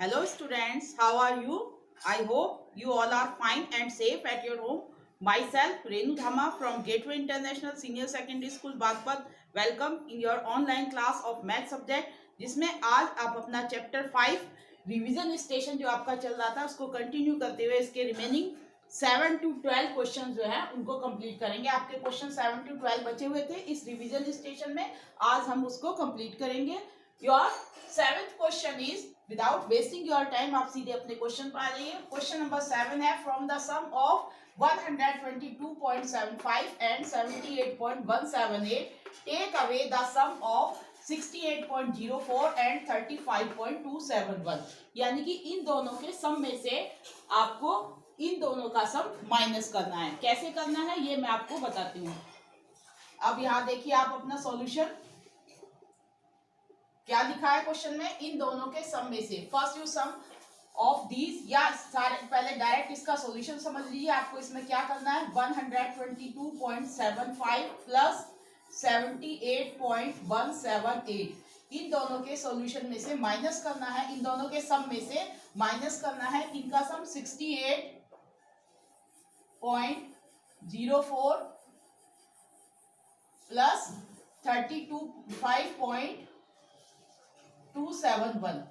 Hello students, how are you? I hope you all are fine and safe at your home. Myself Renu Dhama from Gateway International Senior Secondary School Bagpat welcome in your online class of math subject जिसमें आज आप अपना chapter 5 revision station जो आपका चल रहा था उसको कंटिन्यू करते हुए इसके रिमेनिंग 7 to 12 क्वेश्चन जो है उनको कंप्लीट करेंगे। आपके क्वेश्चन 7 to 12 बचे हुए थे इस रिवीजन स्टेशन में, आज हम उसको कंप्लीट करेंगे। Your 7th question is without wasting your time आप सीधे अपने क्वेश्चन पर आ जाइए। क्वेश्चन नंबर 7 है from the sum of 122.75 and 78.178 take away the sum of 68.04 and 35.271। यानी कि इन दोनों के सम में से आपको इन दोनों का सम माइनस करना है। कैसे करना है ये मैं आपको बताती हूँ। अब यहाँ देखिए आप अपना सॉल्यूशन क्या लिखा है क्वेश्चन में, इन दोनों के सम में से first you sum of these, या सारे पहले डायरेक्ट इसका सॉल्यूशन समझ लीजिए। आपको इसमें क्या करना है 122.75 प्लस 78.178 इन दोनों के सॉल्यूशन में से माइनस करना है, इन दोनों के सम में से माइनस करना है इनका सम 68.04 प्लस 32.5.271।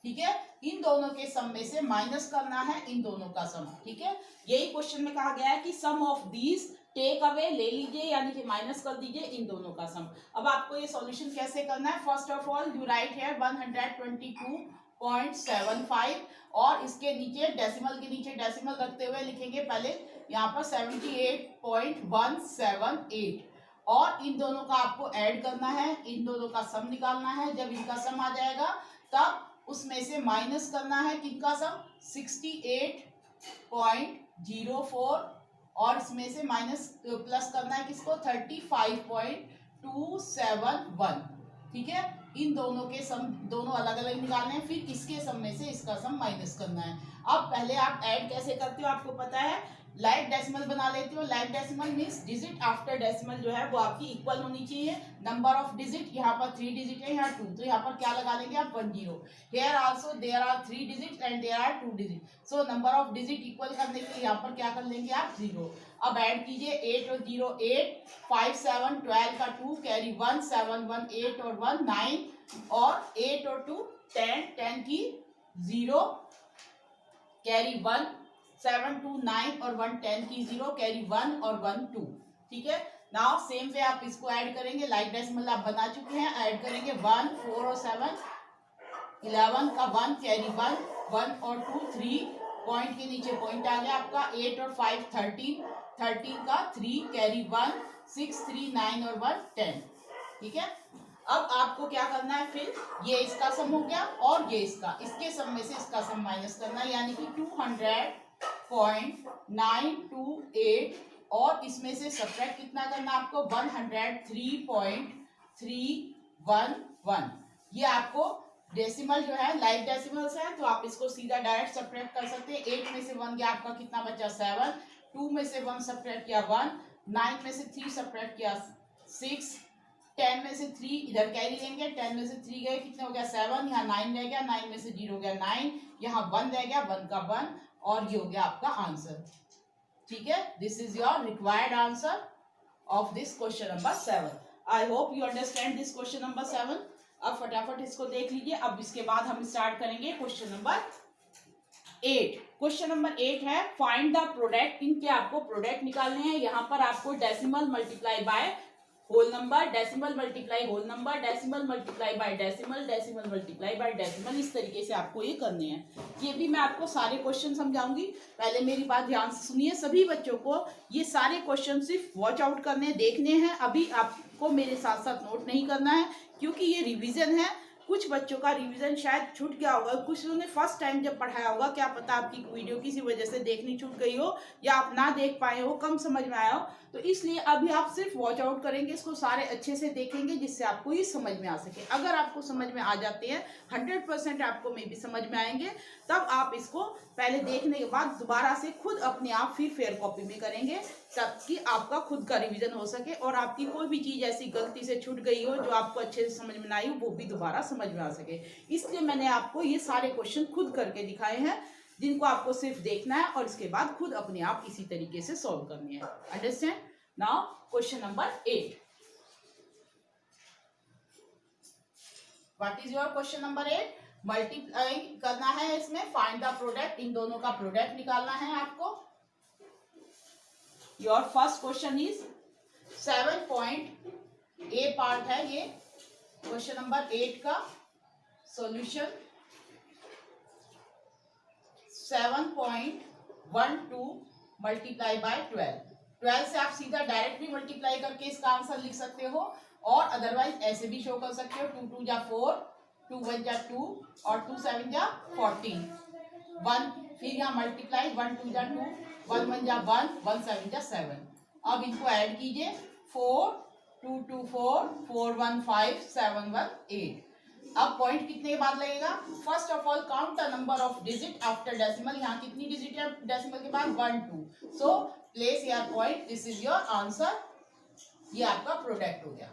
ठीक है, इन दोनों के सम में से माइनस करना है इन दोनों का सम। ठीक है, यही क्वेश्चन में कहा गया है कि सम ऑफ दीज टेक अवे ले लीजिए, यानी कि माइनस कर दीजिए इन दोनों का सम। अब आपको ये सॉल्यूशन कैसे करना है, first of all you right here 122.75 और इसके नीचे डेसिमल के नीचे डेसिमल रखते हुए लिखेंगे पहले यहाँ पर 78.178 और इन दोनों का आपको ऐड करना है, इन दोनों का सम निकालना है। जब इनका सम आ जाएगा तब उसमें से माइनस करना है किनका सम 68.04 और इसमें से माइनस प्लस करना है किसको 35.271। ठीक है, इन दोनों के सम दोनों अलग अलग निकालने हैं, फिर इसके सम में से इसका सम माइनस करना है। अब पहले आप ऐड कैसे करते हो आपको पता है, लाइक डेसिमल बना लेते हो। Like decimal means digit after decimal जो है वो आपकी इक्वल होनी चाहिए। नंबर ऑफ डिजिट यहाँ पर 3 डिजिट है, यहाँ 2, तो यहाँ पर क्या लगा लेंगे आप 10। Here also there are 3 digit and there are 2 digit, so number of digit equal करने के लिए यहाँ पर क्या कर लेंगे आप 0। अब ऐड कीजिए 8 और 0 8, 5 7 12 का 2 कैरी 1 7 1 8 और 1 9 और 8 और 2 10 10 की 0 कैरी 1 7 2 9 और 1 10 की 0 कैरी 1 और 1 2। ठीक है, नाउ सेम वे आप इसको ऐड करेंगे, लाइक डेसिमल आप बना चुके हैं, ऐड करेंगे 1 4 और 7 11 का 1 कैरी 1 1 और 2 3 पॉइंट के नीचे पॉइंट आ गया आपका 8 और 5 13 13 का 3 कैरी 1 6 3 9 और 1 10। ठीक है, अब आपको क्या करना है, फिर ये इसका सम हो गया और ये इसका, इसके सम में से इसका सम माइनस करना है, यानी कि 200.928 और इसमें से सब्ट्रैक्ट कितना करना है आपको 103.311। ये आपको डेसिमल जो है लाइक डेसिमल्स है तो आप इसको सीधा डायरेक्ट सब्ट्रैक्ट कर सकते हैं। 8 में से 1 गया आपका कितना बचा 7, 2 में से 1 सब्ट्रैक्ट किया 1, 9 में से 3 सब्ट्रैक्ट किया 6, 10 में से 3 इधर कैरी लेंगे, 10 में से 3 गए कितने हो गया 7, यहाँ 9 रह गया, 9 में से 0 गया 9, यहाँ 1 रह गया 1 का 1 और ये हो गया आपका आंसर। ठीक है, this is your required answer of this question number 7। I hope you understand this question number 7। अब फटाफट इसको देख लीजिए। अब इसके बाद हम स्टार्ट करेंगे क्वेश्चन नंबर 8। क्वेश्चन नंबर 8 है फाइंड द प्रोडक्ट, इनके आपको प्रोडक्ट निकालने हैं। यहाँ पर आपको decimal multiply by whole number, decimal multiply whole number, decimal multiply by decimal, decimal multiply by decimal, इस तरीके से आपको ये करने हैं। ये भी मैं आपको सारे क्वेश्चन समझाऊंगी, पहले मेरी बात ध्यान से सुनिए। सभी बच्चों को ये सारे क्वेश्चन सिर्फ वॉच आउट करने देखने हैं, अभी आपको मेरे साथ साथ नोट नहीं करना है क्योंकि ये रिवीजन है। कुछ बच्चों का रिवीजन शायद छूट गया होगा, कुछ लोगों ने फर्स्ट टाइम जब पढ़ाया होगा, क्या पता आपकी वीडियो किसी वजह से देखनी छूट गई हो या आप ना देख पाए हो, कम समझ में आया हो, तो इसलिए अभी आप सिर्फ वॉच आउट करेंगे, इसको सारे अच्छे से देखेंगे जिससे आपको ये समझ में आ सके। अगर आपको समझ में आ जाते हैं 100% आपको में भी समझ में आएंगे, तब आप इसको पहले देखने के बाद दोबारा से खुद अपने आप फिर फेयर कॉपी में करेंगे। ताकि आपका खुद का रिवीजन हो सके और आपकी कोई भी चीज ऐसी गलती से छूट गई हो जो आपको अच्छे से समझ में ना आई हो वो भी दोबारा समझ में आ सके। इसलिए मैंने आपको ये सारे क्वेश्चन खुद करके दिखाए हैं, जिनको आपको सिर्फ देखना है और इसके बाद खुद अपने आप इसी तरीके से सॉल्व करनी है। Understand? Now question number 8। What is your question number 8? Multiply करना है, इसमें फाइंड द प्रोडक्ट, इन दोनों का प्रोडक्ट निकालना है आपको। Your first question is 7 point A part है ये क्वेश्चन नंबर 8 का सॉल्यूशन। 7.12 मल्टीप्लाई बाय 12 से आप सीधा डायरेक्ट भी मल्टीप्लाई करके इसका आंसर लिख सकते हो और अदरवाइज ऐसे भी शो कर सकते हो। 2 2 जा 4, 2 1 जा 2 और 2 7 जा 14। 1 फिर यहाँ मल्टीप्लाई 1 2 जा 2, 1 1 जा 1, 1 7 जा 7। अब इनको ऐड कीजिए 4 2 2 4, 4 1 5, 7 1 8। अब पॉइंट कितने के बाद लगेगा? First of all count the number of digit after decimal. यहाँ कितनी डिजिट है डेसिमल के बाद? 1 2। So place your point, this is your answer. ये आपका प्रोडक्ट हो गया,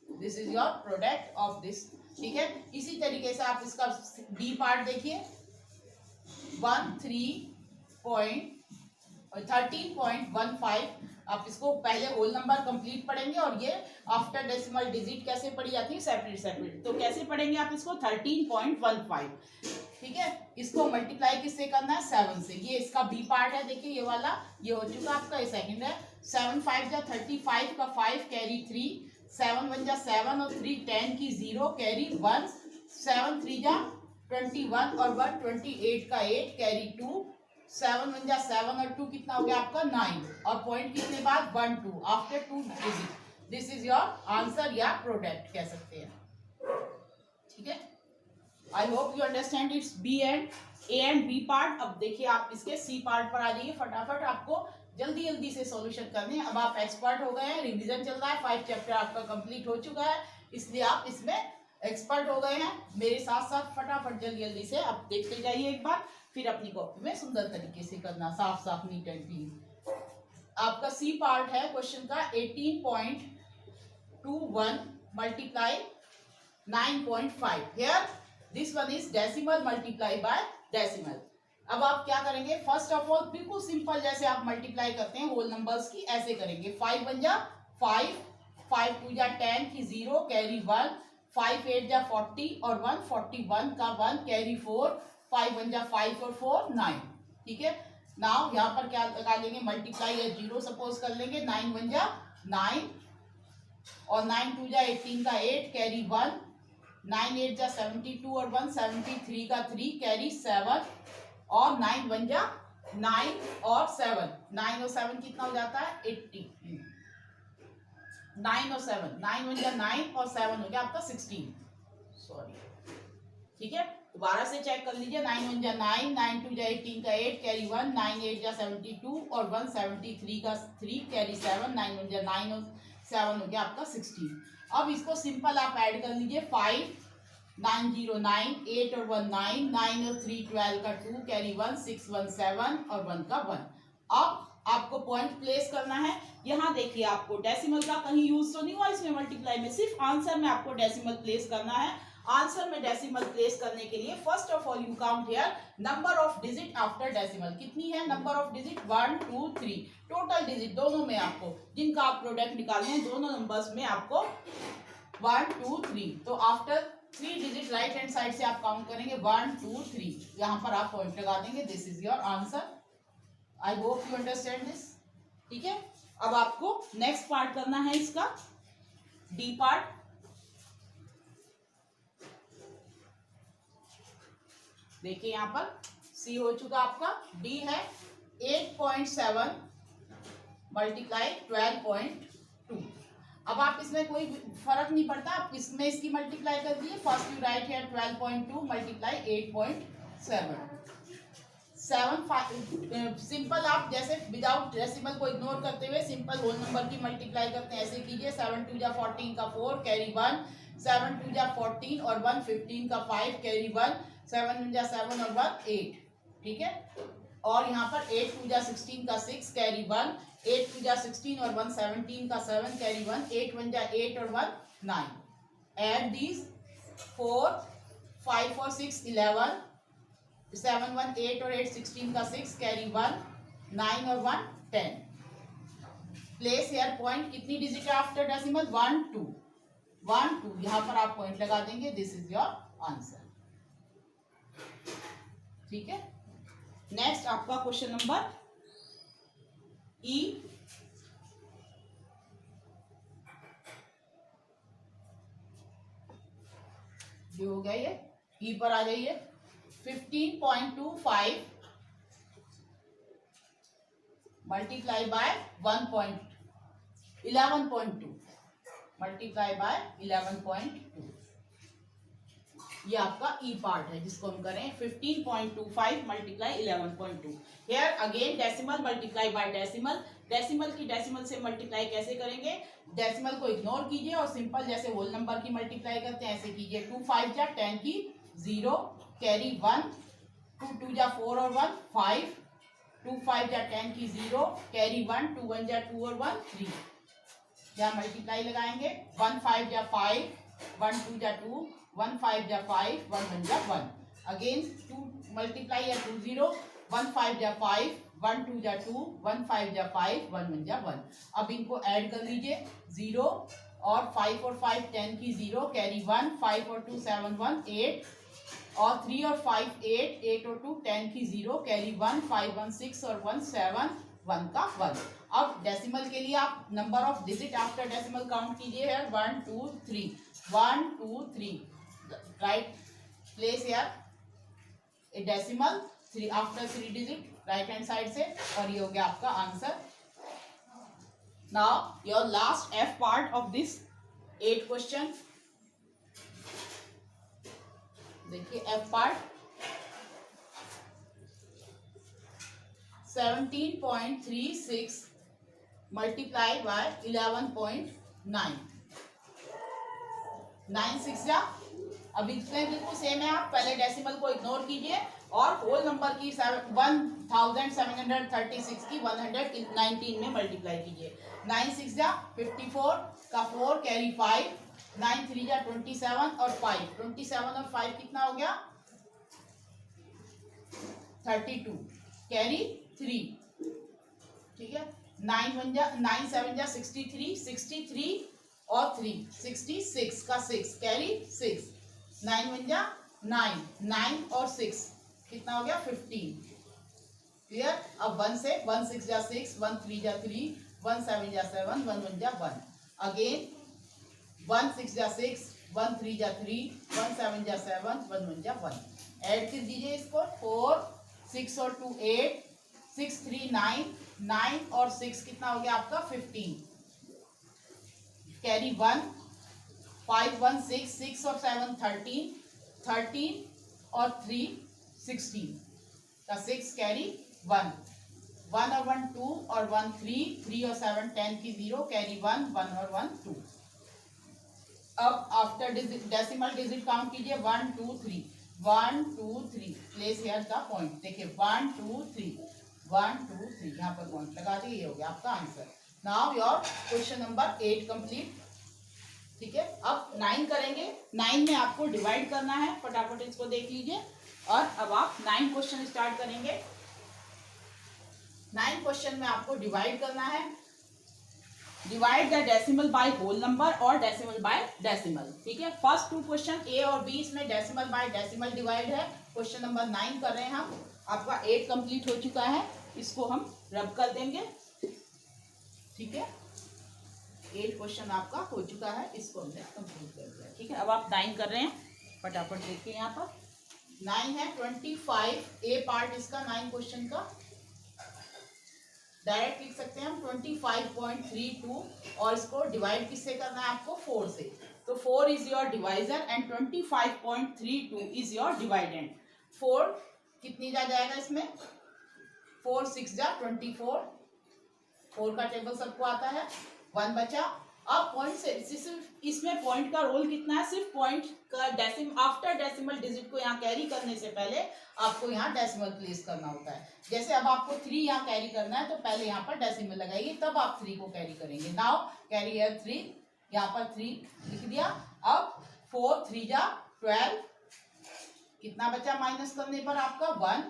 this is your product of this. ठीक है, इसी तरीके से आप इसका बी पार्ट देखिए। 13.15। आप इसको पहले होल नंबर कंप्लीट पढ़ेंगे और ये आफ्टर डेसिमल डिजिट कैसे पढ़ी जाती है सेपरेट सेपरेट। तो कैसे पढ़ेंगे आप इसको? 13.15। ठीक है, इसको मल्टीप्लाई किससे करना है? 7 से। ये इसका बी पार्ट है, देखिए ये वाला, ये हो चुका आपका, ये सेकंड है। 7 5 जा 35 का 5 कैरी 3, 7 1 जा 7 और 3 10 की 0 कैरी 1, 7 3 जा 21 और 1 28 का 8 कैरी 2, 7 1 जा 7 और 2 कितना हो गया आपका? 9। और पॉइंट कितने बाद? 1 2 after 2 digit. This is your answer या प्रोडक्ट कह सकते हैं। ठीक है, I hope you understand it's B and A and B part. अब देखिए आप इसके सी पार्ट पर आ जाइए फटाफट, आपको जल्दी जल्दी से सॉल्यूशन करने हैं। अब आप एक्सपर्ट हो गए हैं, रिवीजन चल रहा है, 5 चैप्टर आपका कंप्लीट हो चुका है, इसलिए आप इसमें एक्सपर्ट हो गए हैं। मेरे साथ साथ फटाफट जल्दी जल्दी से आप देखते जाइए एक बार, फिर अपनी कॉपी में सुंदर तरीके से करना, साफ साफ नीट एंड क्लीन। आपका सी पार्ट है क्वेश्चन का 18.21 multiply 9.5। Here this one is decimal multiply by decimal. अब आप क्या करेंगे? फर्स्ट ऑफ ऑल बिल्कुल सिंपल, जैसे आप मल्टीप्लाई करते हैं होल नंबर्स की, ऐसे करेंगे। 5 1 जा 5, 5 2 जा 10 की 0 कैरी 1, 5 8 जा 40 और 1 41 का 1 कैरी 4, 5 1 जा 5 और 4 9। ठीक है, नाउ यहाँ पर क्या लगा लेंगे? मल्टीप्लाई या 0 सपोज कर लेंगे। 9 1 जा 9 और 9 2 जा 18 का 8 कैरी 1, 9 8 जा 72 और 1 73 का 3 कैरी 7 और 9 1 जा 9 और 7, 9 और 7 कितना हो जाता है? 80। 9 और 7, 9 1 जा 9 और 7 हो गया आपका 16। सॉरी, ठीक है, दोबारा से चेक कर लीजिए। 9 1 जा 9, 9 2 जा 18 का 8 कैरी 1, 9 8 जा 72 और 1 73 का 3 कैरी 7, 9 1 जा 9 और 7 हो गया आपका 16। अब इसको सिंपल आप ऐड कर लीजिए। 5 9 0 9, 8 और 1 9, 9 और 3 12 का 2 कैरी 1, 6 1 7 और 1 का 1। अब आपको पॉइंट प्लेस करना है। यहाँ देखिए आपको डेसिमल का कहीं यूज तो नहीं हुआ इसमें मल्टीप्लाई में, सिर्फ आंसर में आपको डेसिमल प्लेस करना है। आंसर में डेसिमल प्लेस करने के लिए first of all you count here number of digit after decimal. कितनी है number of digit? 1 2 3। Total digit दोनों में आपको जिनका आप प्रोडक्ट निकालने हैं, दोनों नंबर्स में आपको 1 2 3। तो after 3 digit right hand side से आप काउंट करेंगे 1 2 3। यहाँ पर आप पॉइंट लगा देंगे। This is your answer. I hope you understand this. ठीक है, अब आपको नेक्स्ट पार्ट करना है इसका डी पार्ट। देखिए यहाँ पर सी हो चुका आपका, डी है 8.7 मल्टीप्लाई 12.2। अब आप इसमें कोई फर्क नहीं पड़ता, आप इसमें इसकी मल्टीप्लाई कर दीजिए। First you right here 12.2 multiply 8.7। 7 5 simple आप जैसे विदाउट डेसिमल को इग्नोर करते हुए सिंपल होल नंबर की मल्टीप्लाई करते हैं, ऐसे कीजिए। 7 2 जा 14 का 4 कैरी 1, 7 2 जा 14 और 1 15 का 5 कैरी 1, 7 1 जा 7 और 1 8। ठीक है, और यहाँ पर 8 2 जा 16 का 6 कैरी 1, 8 2 जा 16 और 1 17 का 7 कैरी 1, 8 1 जा 8 और 1 9. Add these 4 5 और 6 11, 7 1 8 और 8 16 का 6 कैरी 1, 9 और 1 10. Place here point. कितनी डिजिट है आफ्टर डेसिमल? 1 2 1 2. यहाँ पर आप पॉइंट लगा देंगे. This is your answer. ठीक है. नेक्स्ट आपका क्वेश्चन नंबर ई. ये हो गया. ये ई पर आ जाइए. 15.25 मल्टीप्लाई बाय 11.2 मल्टीप्लाई बाय 11.2. ये आपका ई पार्ट है जिसको हम करें 15.25 multiply 11.2. Here again decimal multiply by decimal. Decimal की डेसिमल से मल्टीप्लाई कैसे करेंगे? डेसिमल को इग्नोर कीजिए और सिंपल जैसे होल नंबर की मल्टीप्लाई करते हैं ऐसे कीजिए. 2 5 जा 10 की 0 कैरी 1, 2 2 जा 4 और 1 5, 2 5 जा 10 की 0 कैरी 1, 2 1 जा 2 और 1 3. या मल्टीप्लाई लगाएंगे. 1 5 जा 5, 1 2 जा 2, 1 5 जा 5, 1 1 जा 1. अगेन 2 मल्टीप्लाई या 2 0, 1 5 जा 5, 1 2 जा 2, 1 5 जा 5, 1 1 जा 1. अब इनको ऐड कर लीजिए. 0 और 5 और 5 10 की 0 कैरी 1, 5 और 2 7 1 8 और 3 और 5 8, 8 और 2 10 की 0 कैरी 1, 5 1 6 और 1 7, 1 का 1. अब डेसिमल के लिए आप number of digit after decimal count कीजिए. 1 2 3 1 2 3. राइट प्लेस यार ए decimal 3 after 3 digit right hand side से. और ये हो गया आपका answer. Now your last F part of this 8 question. देखिए एफ पार्ट 17.36 मल्टीप्लाई बाय 11.9. 9 6 जा. अब इसमें बिल्कुल सेम है. आप पहले डेसिमल को इग्नोर कीजिए और होल नंबर की 1736 की 119 में मल्टीप्लाई कीजिए. 9 6 जा 54 का 4 कैरी 5, 9 3 जा 27 और 5, 27 और 5 कितना हो गया? 32 कैरी 3. ठीक है. 9 7 जा 63, 63 और 3 66 का 6 कैरी 6. 9 1 जा 9, 9 और 6 कितना हो गया? 15. क्लियर. अब 1 से 1 6 जा 6, 1 3 जा 3, 1 7 जा 7, 1 1 जा 1. अगेन 1 6 जा 6, 1 3 जा 3, 1 7 जा 7, 1 1 जा 1. ऐड कर दीजिए इसको. 4 6 और 2 8, 6 3 9, 9 और 6 कितना हो गया आपका? 15 कैरी 1, 5 1 6, 6 और 7 13, 13 और 3 16 का 6 कैरी 1, 1 और 1 2 और 1 3, 3 और 7 10 की 0 कैरी 1, 1 और 1 2. अब आफ्टर डेसिमल डिजिट काउंट कीजिए. 1 2 3 1 2 3. Place here the point. देखिए 1 2 3 1 2 3 यहाँ पर पॉइंट लगा दिए. ये हो गया आपका answer. Now your question number 8 complete. ठीक है. अब 9 करेंगे. 9 में आपको डिवाइड करना है. फटाफट इसको देख लीजिए. और अब आप 9 क्वेश्चन स्टार्ट करेंगे. 9 क्वेश्चन में आपको डिवाइड करना है. Divide the decimal by whole number और डेसिमल बाय डेसिमल. ठीक है. फर्स्ट 2 क्वेश्चन ए और बी इसमें डेसिमल बाय डेसिमल डिवाइड है. क्वेश्चन नंबर 9 कर रहे हैं हम. आपका 8 कंप्लीट हो चुका है. इसको हम रब कर देंगे. ठीक है. 8 क्वेश्चन आपका हो चुका है. इसको हमने कंप्लीट कर दिया. ठीक है. अब आप 9 कर रहे हैं. फटाफट देखिए. यहाँ पर 9 है 25. ए पार्ट इसका 9 क्वेश्चन का डायरेक्ट लिख सकते हैं हम 25.32. और इसको डिवाइड किससे करना है आपको? 4 से. तो 4 is your divisor and 25.32 is your dividend. 4 कितनी जा जाएगा इसमें? 4 6 जा 24. 4 का टेबल सबको आता है. 1 बचा. अब पॉइंट से सिर्फ इसमें पॉइंट का रोल कितना है, सिर्फ पॉइंट का आफ्टर डेसिमल डिजिट को यहाँ कैरी करने से पहले आपको यहाँ डेसिमल प्लेस करना होता है। जैसे अब आपको 3 यहाँ कैरी करना है तो पहले यहाँ पर डेसिमल लगाइए, तब आप 3 को कैरी करेंगे। नाउ कैरी हियर 3, यहाँ पर 3 लिख दिया। अब 4 3 जा 12, कितना बचा माइनस करने पर आपका 1।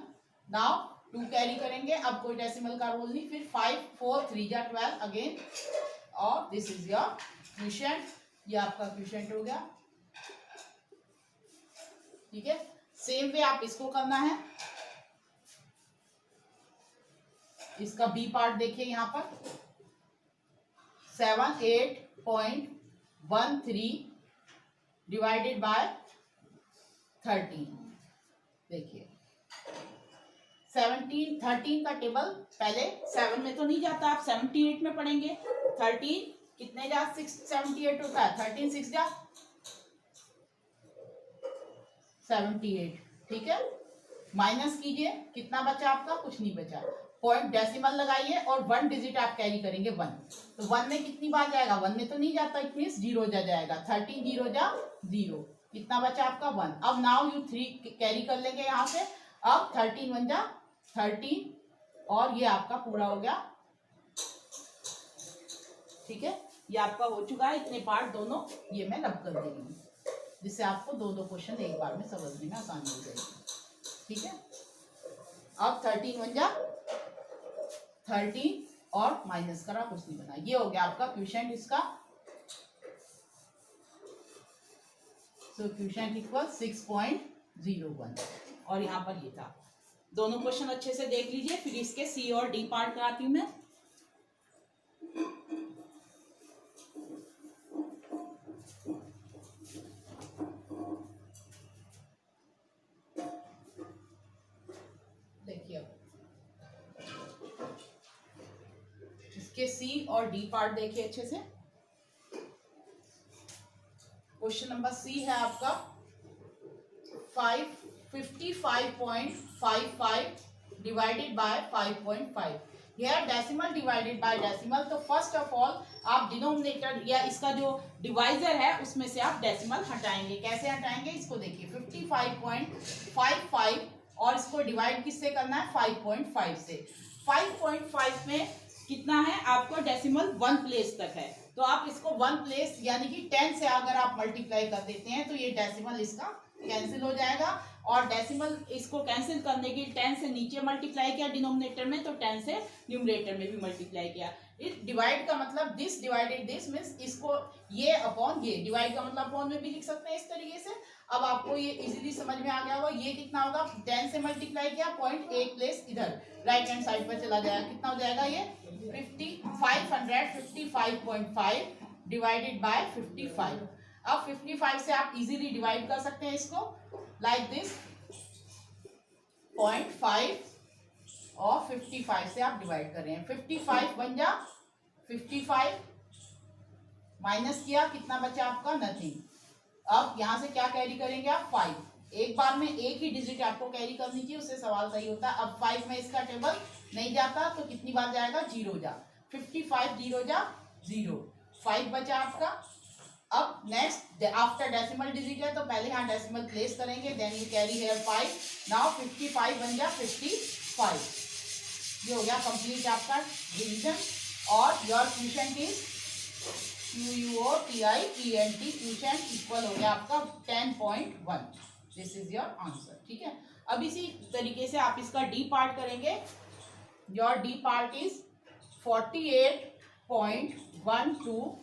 नाउ 2 कैरी करेंगे, अब कोई डेसिमल का रोल नहीं। फिर 5 4 3 जा 12 अगेन, और दिस इज योर क्वोशिएंट, ये आपका क्वोशिएंट हो गया। ठीक है, सेम वे आप इसको करना है। इसका बी पार्ट देखिए यहाँ पर 78.13 डिवाइडेड बाय 13। देखिए 13 का टेबल पहले 7 में तो नहीं जाता, आप 78 में पढ़ेंगे। 13 कितने जा 6 78 होता है, 13 6 जा 78। ठीक है, माइनस कीजिए, कितना बचा आपका, कुछ नहीं बचा। पॉइंट डेसिमल लगाइए और 1 डिजिट आप कैरी करेंगे 1, तो 1 में कितनी बार जाएगा, 1 में तो नहीं जाता, इट मीन्स 0 जाएगा। 13 0 जा 0, कितना बचा आपका 1। अब नाउ यू 3 कैरी कर लेंगे यहाँ से। अब 13 1 जा 13, और ये आपका पूरा हो गया। ठीक है, ये आपका हो चुका है। इतने पार्ट दोनों ये मैं लब कर दे रही हूँ, जिससे आपको 2 क्वेश्चन एक बार में समझने में आसानी हो जाएगी। ठीक है, अब 13 1 जा 13 और माइनस करा, कुछ नहीं बना। ये हो गया आपका क्वोशिएंट इसका। सो क्वोशिएंट इक्वल 6.01, और यहाँ पर ये था। दोनों क्वेश्चन अच्छे से देख लीजिए, फिर इसके सी और डी पार्ट कराती हूँ मैं। देखिए इसके सी और डी पार्ट देखिए अच्छे से। क्वेश्चन नंबर सी है आपका 55.55 डिवाइडेड बाय 5.5। यह डेसिमल डिवाइडेड बाय डेसिमल, तो फर्स्ट ऑफ ऑल आप डिनोमिनेटर या इसका जो डिवाइजर है उसमें से आप डेसिमल हटाएंगे। कैसे हटाएंगे इसको देखिए, 55.55 और इसको डिवाइड किससे करना है, 5.5 से। 5.5 में कितना है आपको डेसिमल 1 प्लेस तक है, तो आप इसको 1 प्लेस यानी कि 10 से अगर आप मल्टीप्लाई कर देते हैं तो ये डेसिमल इसका कैंसिल हो जाएगा। और डेसिमल इसको कैंसिल करने के 10 से नीचे मल्टीप्लाई किया डिनोमिनेटर में, तो 10 से न्यूमरेटर में भी मल्टीप्लाई किया। इस डिवाइड का मतलब दिस डिवाइडेड दिस मीन्स इसको ये अपॉन ये, डिवाइड का मतलब अपॉन में भी लिख सकते हैं इस तरीके से। अब आपको ये इजीली समझ में आ गया होगा। ये कितना होगा, 10 से मल्टीप्लाई किया, पॉइंट एक प्लेस इधर राइट हैंड साइड पर चला जाएगा, कितना हो जाएगा ये 555.5 डिवाइडेड बाय 55। अब 55 से आप इजीली डिवाइड कर सकते हैं इसको लाइक दिस, 0.5 और 55 से आप डिवाइड कर रहे हैं। 55 बन जा 55, माइनस किया, कितना बचा आपका, नथिंग। अब यहां से क्या कैरी करेंगे आप, 5। एक बार में एक ही डिजिट आपको कैरी करनी चाहिए, उससे सवाल सही होता है। अब 5 में इसका टेबल नहीं जाता तो कितनी बार जाएगा, 0 जा 55 0 जा 0, 5 बचा आपका। अब नेक्स्ट आफ्टर डेसिमल डिजिट है तो पहले यहाँ डेसिमल प्लेस करेंगे, then you carry here 5। Now 55 बन जा 55। ये हो गया कंप्लीट आपका डिवीजन, और your quotient is QUOTIENT, quotient equal हो गया आपका 10.1। This is your answer. ठीक है, अब इसी तरीके से आप इसका डी पार्ट करेंगे। Your D part is 48.12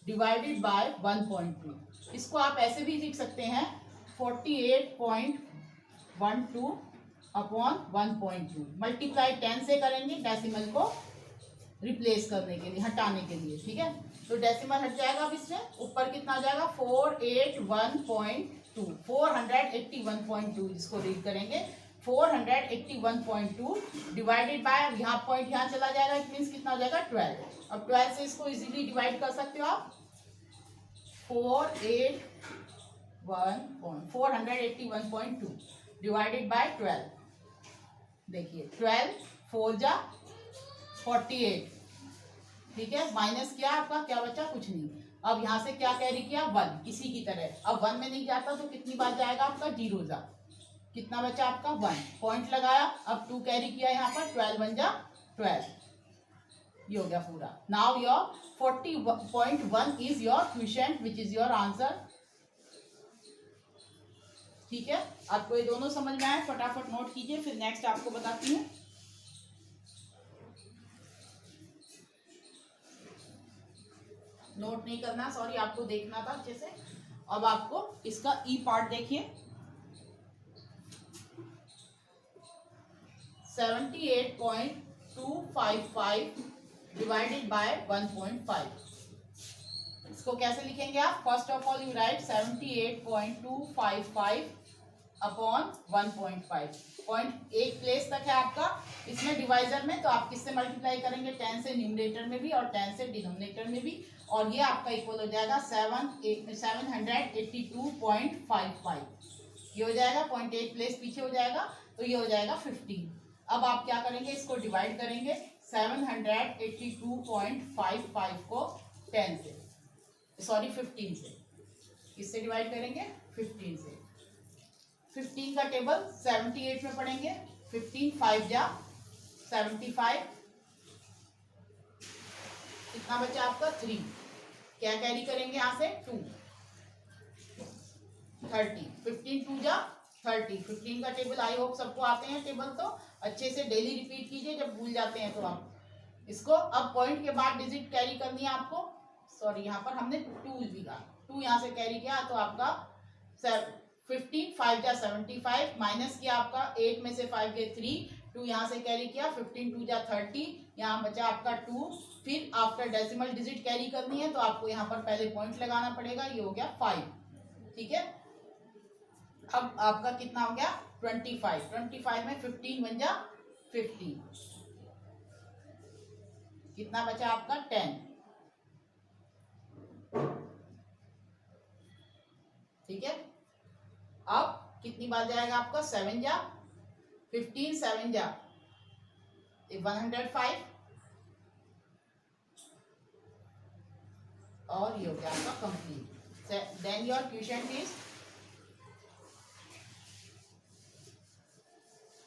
divided by 1.2। इसको आप ऐसे भी लिख सकते हैं 48.12 अपॉन 1.2, मल्टीप्लाई 10 से करेंगे डेसिमल को रिप्लेस करने के लिए, हटाने के लिए। ठीक है, तो डेसिमल हट जाएगा। अब इसमें ऊपर कितना हो जाएगा, 481.2, 481.2 इसको रीड करेंगे। 481.2 डिवाइडेड बाय, यहाँ पॉइंट यहाँ चला जाएगा, इट मीन्स कितना हो जाएगा 12। अब 12 से इसको इजीली डिवाइड कर सकते हो आप, 481.2 डिवाइडेड बाय 12। देखिए 12 4 जा 48। ठीक है, माइनस किया, आपका क्या बचा, कुछ नहीं। अब यहाँ से क्या कैरी किया 1, इसी की तरह। अब 1 में नहीं जाता तो कितनी बार जाएगा आपका 0 जा, कितना बचा आपका 1, पॉइंट लगाया। अब 2 कैरी किया यहाँ पर, 12 1 जा 12, ये हो गया पूरा। Now your 40.1 is your question which is your answer. ठीक है, आपको ये दोनों समझ में आए, फटाफट नोट कीजिए, फिर नेक्स्ट आपको बताती हूँ। नोट नहीं करना, सॉरी, आपको देखना था अच्छे से। अब आपको इसका ई पार्ट देखिए, 78.255 डिवाइडेड बाय 1.5। इसको कैसे लिखेंगे आप? First of all you right 78.255 upon 1.5। Point एक प्लेस तक है आपका इसमें डिवाइजर में, तो आप किससे मल्टीप्लाई करेंगे? 10 से न्यूमरेटर में भी और 10 से डिनोमिनेटर में भी, और ये आपका इक्वल हो जाएगा 782.55। ये हो जाएगा, पॉइंट एक प्लेस पीछे हो जाएगा, तो ये हो जाएगा 15। अब आप क्या करेंगे? इसको डिवाइड करेंगे 782.55 को 10 से, सॉरी 15 से। किससे डिवाइड करेंगे? 15 से। 15 का टेबल 78 में पढ़ेंगे। 15 5 जा 75, कितना बचा आपका 3। क्या कैरी करेंगे यहाँ से? 2 30। 15 2 जा 30। 15 का टेबल आई होप सबको आते हैं टेबल, तो अच्छे से डेली रिपीट कीजिए, जब भूल जाते हैं तो आप इसको। अब पॉइंट के बाद डिजिट कैरी करनी है आपको, सॉरी यहाँ पर हमने 2 लिखा, 2 यहाँ से कैरी किया तो आपका 15 5 जा 75, माइनस किया आपका 8 में से 5 गए 3, 2 यहाँ से कैरी किया, 15 2 जा 30, यहाँ बचा आपका 2। फिर आफ्टर डेसिमल डिजिट कैरी करनी है तो आपको यहाँ पर पहले पॉइंट लगाना पड़ेगा, ये हो गया 5। ठीक है, अब आपका कितना हो गया 25। 25 में 15 बन जा 15, कितना बचा आपका 10। ठीक है, अब कितनी बार जाएगा आपका 7 जा 15, 7 जा 105, और ये हो गया आपका complete. Then your question is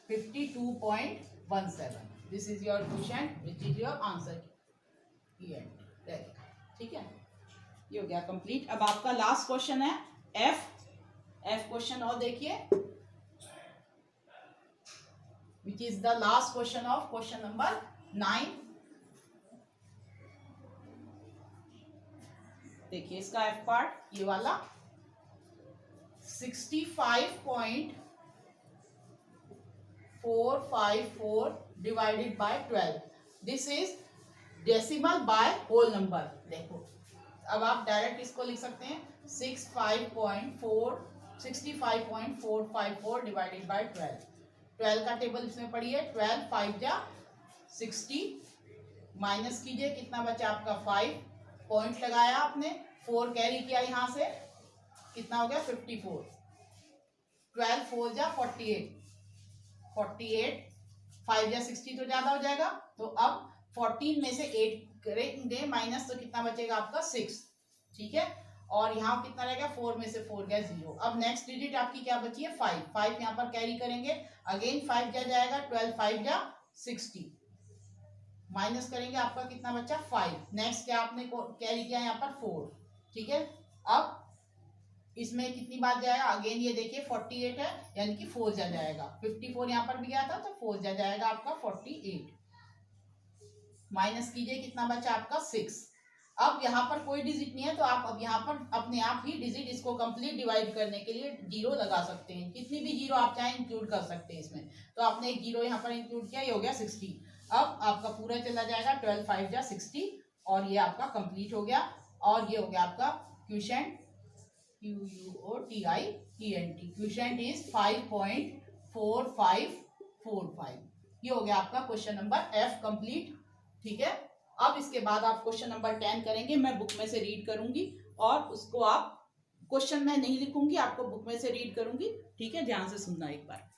52.17। This is your question which is your answer. ठीक है, ये हो गया कंप्लीट। अब आपका लास्ट क्वेश्चन है एफ क्वेश्चन, और देखिए which is the last question of question number 9। देखिए इसका एफ पार्ट ये वाला 65.454 divided by 12। This is decimal by whole number. देखो अब आप डायरेक्ट इसको लिख सकते हैं 65.454 डिवाइडेड बाय 12। 12 का टेबल इसमें पढ़िए, 12 5 जा 60, माइनस कीजिए कितना बचा आपका 5, पॉइंट लगाया आपने, 4 कैरी किया यहाँ से, कितना हो गया 54। 12 4 जा 48, 5 जा 60 तो ज्यादा हो जाएगा, तो अब 14 में से 8 करेंगे माइनस, तो कितना बचेगा आपका 6। ठीक है, और यहाँ कितना रहेगा 4 में से 4 गया 0। अब नेक्स्ट डिजिट आपकी क्या बची है 5। 5 यहाँ पर कैरी करेंगे, अगेन 5 जा जाएगा, 12 5 जा 60, माइनस करेंगे आपका कितना बचा 5। नेक्स्ट क्या आपने कैरी किया यहाँ पर 4। ठीक है, अब इसमें कितनी बार जाएगा, अगेन ये देखिए 48 है, यानी कि 4 जा जाएगा। 54 यहाँ पर भी गया था तो 4 जा जाएगा आपका 48, माइनस कीजिए कितना बचा आपका 6। अब यहाँ पर कोई डिजिट नहीं है, तो आप अब यहाँ पर अपने आप ही डिजिट इसको कंप्लीट डिवाइड करने के लिए 0 लगा सकते हैं, कितनी भी 0 आप चाहें इंक्लूड कर सकते हैं इसमें। तो आपने एक 0 यहाँ पर इंक्लूड किया, ये हो गया 60। अब आपका पूरा चला जाएगा 12 5 जा 60, और ये आपका कंप्लीट हो गया। और ये हो गया आपका क्वेश्चन QUOTIENT। Question is 5.4545। ये हो गया आपका क्वेश्चन नंबर F कंप्लीट। ठीक है, अब इसके बाद आप क्वेश्चन नंबर 10 करेंगे, मैं बुक में से रीड करूंगी और उसको आप, क्वेश्चन मैं नहीं लिखूंगी, आपको बुक में से रीड करूंगी। ठीक है, ध्यान से सुनना एक बार।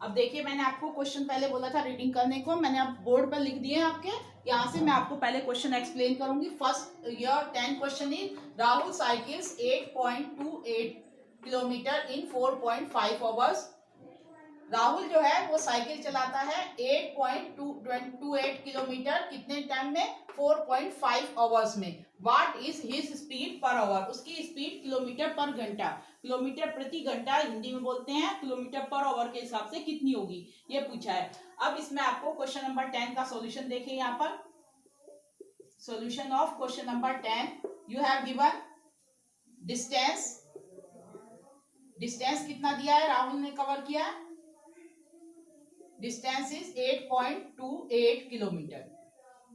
अब देखिए, मैंने आपको क्वेश्चन पहले बोला था रीडिंग करने को, मैंने अब बोर्ड पर लिख दिए हैं आपके। यहाँ से मैं आपको पहले क्वेश्चन एक्सप्लेन करूंगी। First your 10 question is Rahul cycles 8.28 kilometre in 4.5 hours. Rahul जो है वो साइकिल चलाता है 8.28 किलोमीटर कितने टाइम में? 4.5 आवर्स में। What is his speed per hour? उसकी स्पीड किलोमीटर पर घंटा, किलोमीटर प्रति घंटा हिंदी में बोलते हैं, किलोमीटर पर आवर के हिसाब से कितनी होगी, ये पूछा है। अब इसमें आपको क्वेश्चन नंबर 10 का सॉल्यूशन देखिए। यहाँ पर solution of question number 10, you have given distance. Distance कितना दिया है, राहुल ने कवर किया है, distance is 8.28 kilometre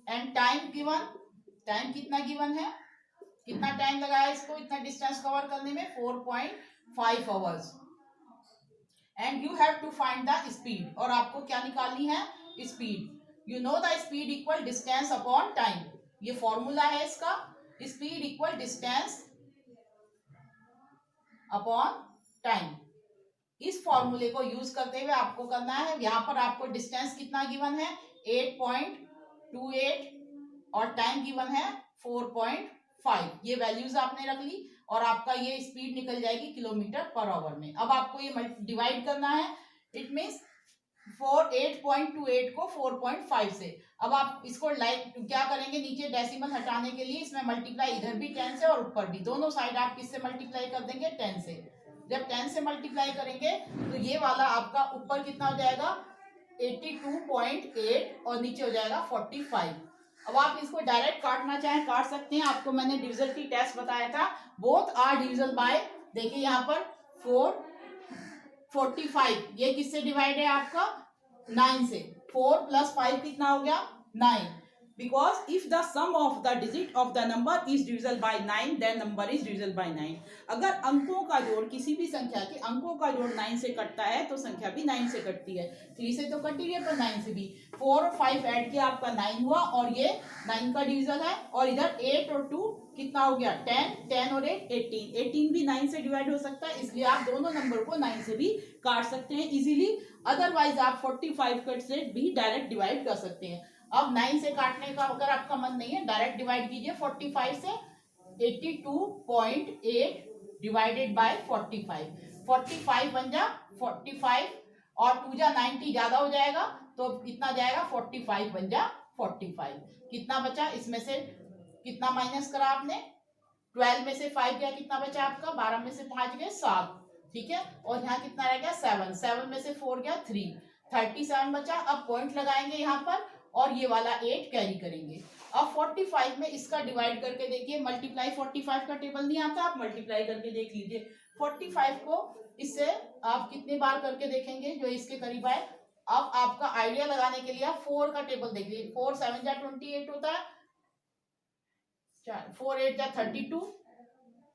and time given. Time कितना गिवन है, कितना टाइम लगाया इसको इतना डिस्टेंस कवर करने में? 4.5 hours. And you have to find the speed, और आपको क्या निकालनी है? Speed. You know the speed equal distance upon time, ये फॉर्मूला है इसका। Speed equal distance upon time. इस फॉर्मूले को यूज करते हुए आपको करना है, यहाँ पर आपको डिस्टेंस कितना गिवन है? 8.28 और टाइम गिवन है 4.5। ये वैल्यूज आपने रख ली और आपका ये स्पीड निकल जाएगी किलोमीटर पर आवर में। अब आपको ये डिवाइड करना है। इट मीन्स 8.28 को 4.5 से। अब आप इसको क्या करेंगे, नीचे डेसिमल हटाने के लिए इसमें मल्टीप्लाई इधर भी 10 से और ऊपर भी, दोनों साइड आप किससे मल्टीप्लाई कर देंगे? 10 से। जब 10 से मल्टीप्लाई करेंगे तो ये वाला आपका ऊपर कितना हो जाएगा? 82.8 और नीचे हो जाएगा 45। अब आप इसको डायरेक्ट काटना चाहें काट सकते हैं, आपको मैंने डिविजन की टेस्ट बताया था। बोथ आर डिविजन बाय, देखिए यहाँ पर 45, ये किससे डिवाइड है आपका? 9 से। 4 + 5 कितना हो गया? 9। Because if the sum of the digit of the number is divisible by 9 then number is divisible by 9। अगर अंकों का जोड़, किसी भी संख्या के अंकों का जोड़ 9 से कटता है तो संख्या भी 9 से कटती है। 3 से तो कटी है पर 9 से भी। 4 और 5 ऐड किया आपका 9 हुआ और ये 9 का डिविजन है। और इधर 8 और 2 कितना हो गया? 10, 10 और 8 18। 18 भी 9 से डिवाइड हो सकता है, इसलिए आप दोनों नंबर को 9 से भी काट सकते हैं इजीली। अदरवाइज आप 45 कट से भी डायरेक्ट डिवाइड कर सकते हैं। अब 9 से काटने का अगर आपका मन नहीं है, डायरेक्ट डिवाइड कीजिए 45 से। 82.8 डिवाइडेड बाय 45, 45 बन जा 45 और 2 जा 90 ज्यादा हो जाएगा तो कितना जाएगा? 45 बन जा 45। कितना बचा इसमें से? कितना माइनस करा आपने? 12 में से 5 गया, कितना बचा आपका? 12 में से 5 गए 7, ठीक है। और यहाँ कितना रह गया? 7, 7 में से 4 गया 3, 37 बचा। अब पॉइंट लगाएंगे यहाँ पर और ये वाला 8 कैरी करेंगे। अब 45 में इसका डिवाइड करके देखिए, मल्टीप्लाई 45 का टेबल नहीं आता, आप मल्टीप्लाई करके देख लीजिए। 45 को इससे आप कितने बार करके देखेंगे जो इसके करीब आए। अब आपका आइडिया लगाने के लिए आप 4 का टेबल देखिए। 4 7 जा 28 होता है, 4 8 जा 32,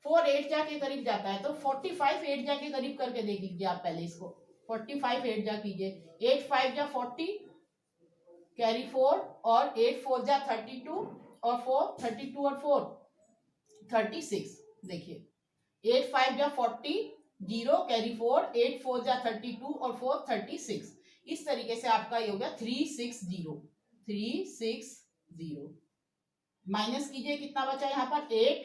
4 8 जा के करीब जाता है, तो 45 8 जा के करीब करके देख लीजिए आप पहले इसको। 45 8 जा कीजिए, 8 5 जा 40 कैरी 4 और 8 4 जा 32 और 4 32 और 4 36। देखिए 8 5 जा 40 0 कैरी 4, 8 4 जा 32 और 4 36। इस तरीके से आपका ये हो गया 360। 360 माइनस कीजिए, कितना बचा यहाँ पर? 8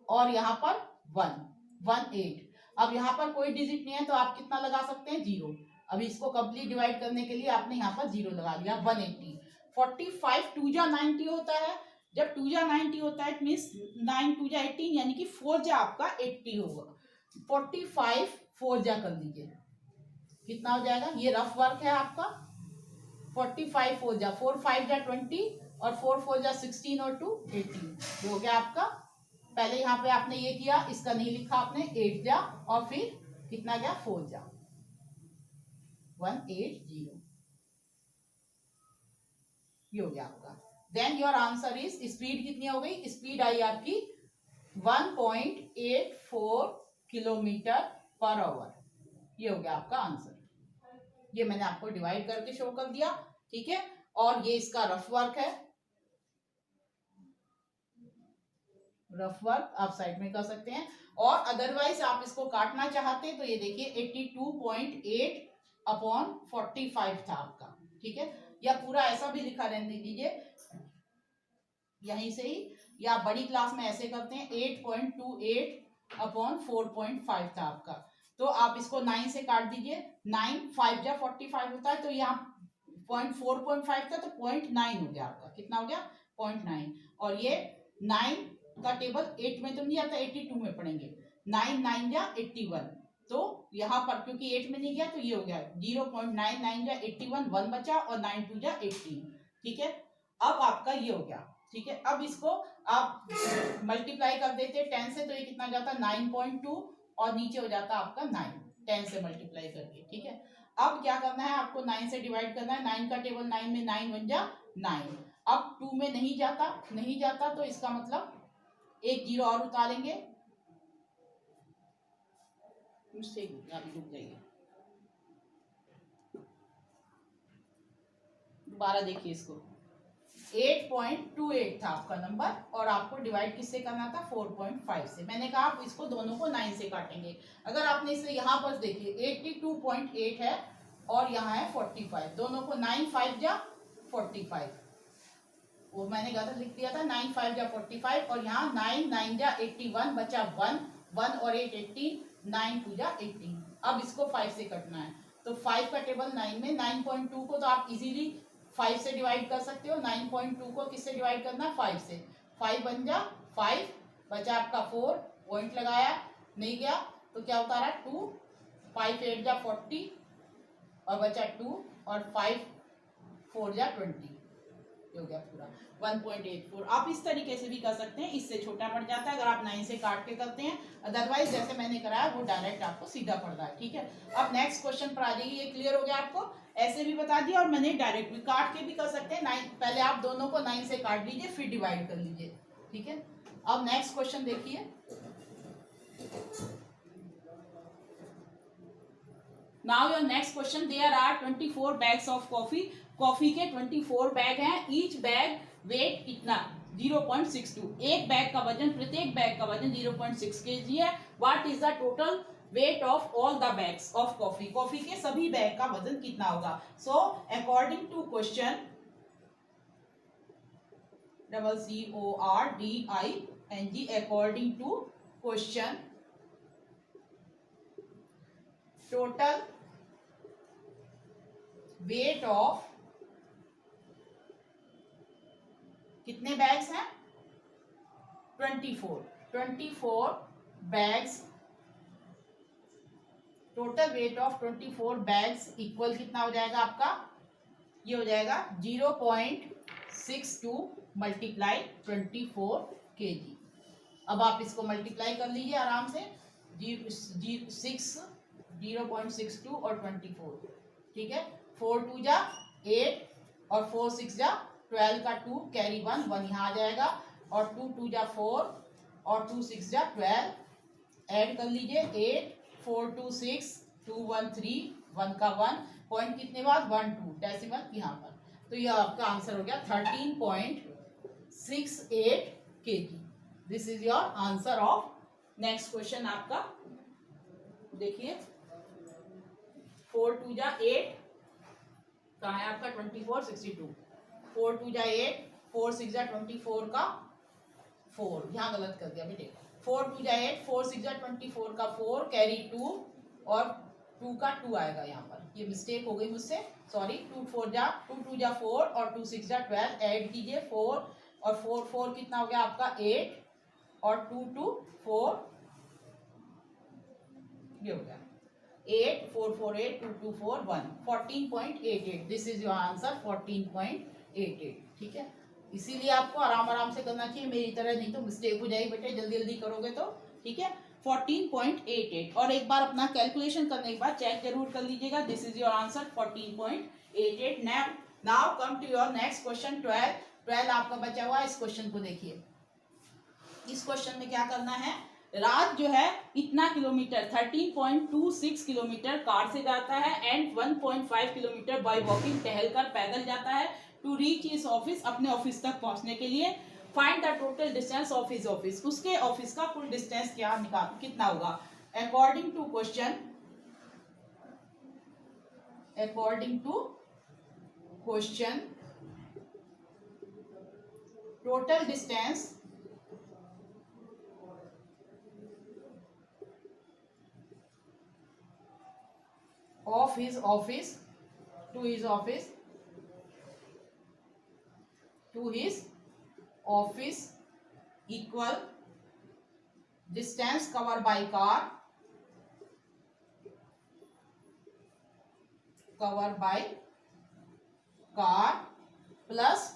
और यहाँ पर 1 1 8। अब यहाँ पर कोई डिजिट नहीं है तो आप कितना लगा सकते हैं? 0। अभी इसको कंप्लीट डिवाइड करने के लिए आपने यहाँ पर 0 लगा दिया। 180। 45 2 जा 90 होता है, जब 2 जा 90 होता है इट मीन्स 9 2 जा 18, यानी कि 4 जा आपका 80 होगा। 45 4 जा कर लीजिए, कितना हो जाएगा? ये रफ वर्क है आपका। 45 4 जा 4 5 जा 20 और 4 4 जा 16 और 2 18 हो गया आपका। पहले यहाँ पे आपने ये किया, इसका नहीं लिखा आपने, 8 जा और फिर कितना गया? 4 जा 180। ये हो गया आपका। Then your answer is, speed कितनी हो गई? स्पीड आई आपकी 1.84 किलोमीटर पर आवर। ये हो गया आपका आंसर। ये मैंने आपको डिवाइड करके शो कर दिया, ठीक है। और ये इसका रफ वर्क है, रफ वर्क आप साइड में कर सकते हैं। और अदरवाइज आप इसको काटना चाहते हैं तो ये देखिए 82.8 अपॉन 45 था आपका, ठीक है। या पूरा ऐसा भी लिखा रहने दीजिए यहीं से ही, या बड़ी क्लास में ऐसे करते हैं 8.28 अपॉन 4.5 था आपका। तो आप इसको 9 से काट दीजिए, 9 5 जा 45 होता है, तो यहाँ 4.5 था तो 0.9 हो गया आपका, कितना हो गया 0.9। और ये 9 का टेबल 8 में तो नहीं आता, 82 में पढ़ेंगे, 9 9 जा 81, तो यहाँ पर क्योंकि 8 में नहीं गया तो ये हो गया 0.99 जा 81, 1 बचा, और 9 2 जा 18, ठीक है। अब आपका ये हो गया, ठीक है। अब इसको आप मल्टीप्लाई कर देते 10 से, तो ये कितना जाता 9.2, और नीचे हो जाता आपका 9, 10 से मल्टीप्लाई करके, ठीक है। अब क्या करना है आपको, 9 से डिवाइड करना है, 9 का टेबल 9 में 9 बन जा 9। अब 2 में नहीं जाता, नहीं जाता, तो इसका मतलब एक जीरो और उतारेंगे, मिस्टेक रुक जाइए, दोबारा देखिए इसको, 8.28 था आपका नंबर, और आपको डिवाइड किससे करना था 4.5 से। मैंने कहा आप इसको दोनों को 9 से काटेंगे। अगर आपने इसे यहाँ पर देखिए 82.8 है और यहाँ है 45, दोनों को 9 5 जा 45, वो मैंने गलत लिख दिया था, 9 5 जा 45, और यहाँ 9 9 जा 81, बचा 1 1 और 8 18, 9 2 जा 18। अब इसको 5 से कटना है, तो 5 का टेबल 9 में, 9.2 को तो आप इजीली 5 से डिवाइड कर सकते हो, 9.2 को किससे डिवाइड करना है 5 से, 5 बन जा 5, बचा आपका 4, पॉइंट लगाया नहीं गया तो क्या उतारा 2, 5 8 जा 40, और बचा 2, और 5 4 जा 20, हो गया पूरा 1.84। आप इस तरीके से भी कर सकते हैं, इससे छोटा पड़ जाता है अगर आप 9 से काट के करते हैं, अदरवाइज जैसे मैंने कराया वो डायरेक्ट आपको सीधा पड़ रहा है, ठीक है। अब नेक्स्ट क्वेश्चन पर आ जाइए, ये क्लियर हो गया आपको, ऐसे भी बता दिया और मैंने डायरेक्ट भी काट के भी कर सकते हैं। 9 पहले आप दोनों को 9 से काट लीजिए फिर डिवाइड कर लीजिए, ठीक है। अब नेक्स्ट क्वेश्चन देखिए, now your next question, there are 24 bags of coffee, coffee के 24 बैग हैं, ईच बैग वेट कितना 0.62, एक बैग का वजन, प्रत्येक बैग का वजन 0.6 kg है। What is the total weight of all the bags of coffee, coffee के सभी बैग का वजन कितना होगा। So according to question, CORDING, according to question, total weight of कितने बैग्स हैं 24 bags, total weight of 24 bags equal कितना हो जाएगा आपका, ये हो जाएगा 0.62 मल्टीप्लाई 24 kg। अब आप इसको मल्टीप्लाई कर लीजिए आराम से, 0.62 और 24, ठीक है। 4 2 जा 8 और 4 6 जा 12 का 2 कैरी 1 1 यहाँ आ जाएगा, और 2 2 जा 4 और 2 6 जा 12, ऐड कर लीजिए 8 4 2 6 2 1 3 1 का 1, पॉइंट कितने बाद 1 2, डेसिमल यहाँ पर, तो ये आपका आंसर हो गया 13.68 kg। This is your answer of next question. आपका देखिए 4 2 जा 8, कहाँ है आपका 24 62, 4 2 जा 8, 4 6 जा 24 का 4, यहाँ गलत कर दिया बेटे, 4 2 जा 8, 4 6 जा 24 का 4 कैरी 2, और 2 का 2 आएगा यहाँ पर, ये मिस्टेक हो गई मुझसे, सॉरी। 2 2 जा 4 और 2 6 जा 12, ऐड कीजिए 4 और 4 4 कितना हो गया आपका 8, और 2 2 4, ये हो गया 8 4 4 8 2 2 4 1, 14.88। दिस इज योर आंसर 14.88, ठीक है। इसीलिए आपको आराम आराम से करना चाहिए, मेरी तरह नहीं तो मिस्टेक हो जाएगी बेटे, जल्दी जल्दी करोगे तो, ठीक है। 14.88, और एक बार अपना कैलकुलेशन करने के बाद चेक जरूर कर लीजिएगा। This is your answer 14.88। Now come to your next question 12 आपका बचा हुआ है। इस क्वेश्चन को देखिए, इस क्वेश्चन में क्या करना है, राज जो है इतना किलोमीटर 13.26 किलोमीटर कार से जाता है एंड 1.5 किलोमीटर बाय वॉकिंग टहलकर पैदल जाता है टू रीच हिज ऑफिस, अपने ऑफिस तक पहुंचने के लिए। Find the total distance of his office, उसके ऑफिस का कुल डिस्टेंस कितना होगा। According to question, according to question, total distance of his office to his office equal distance covered by car plus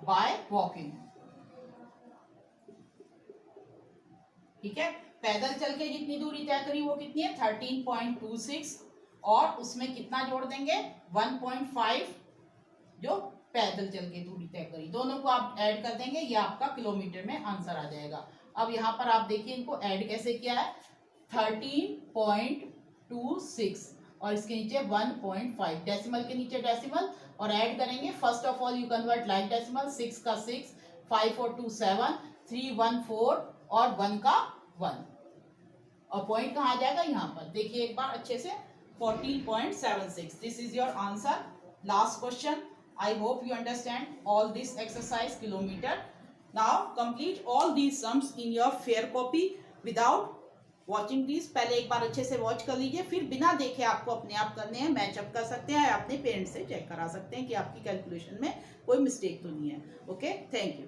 by walking. ठीक है, पैदल चल के जितनी दूरी तय करी वो कितनी है 13.26 और उसमें कितना जोड़ देंगे 1.5 जो पैदल चल के दूरी तय करी, दोनों को आप ऐड कर देंगे, ये आपका किलोमीटर में आंसर आ जाएगा। अब यहाँ पर आप देखिए इनको ऐड कैसे किया है 13.26 और इसके नीचे 1.5, डेसिमल के नीचे डेसिमल और ऐड करेंगे। First of all you convert like decimal, 6 का 6, 5 और 2 7, 3 1 4 और 1 का 1 और पॉइंट कहाँ आ जाएगा यहाँ पर, देखिए एक बार अच्छे से 14.76। This is your answer. Last question. I hope you understand all this exercise kilometer. Now complete all these sums in your fair copy without watching these. पहले एक बार अच्छे से वॉच कर लीजिए, फिर बिना देखे आपको अपने आप करने हैं, मैचअप कर सकते हैं, अपने पेरेंट्स से चेक करा सकते हैं कि आपकी कैलकुलेशन में कोई मिस्टेक तो नहीं है। Okay, thank you.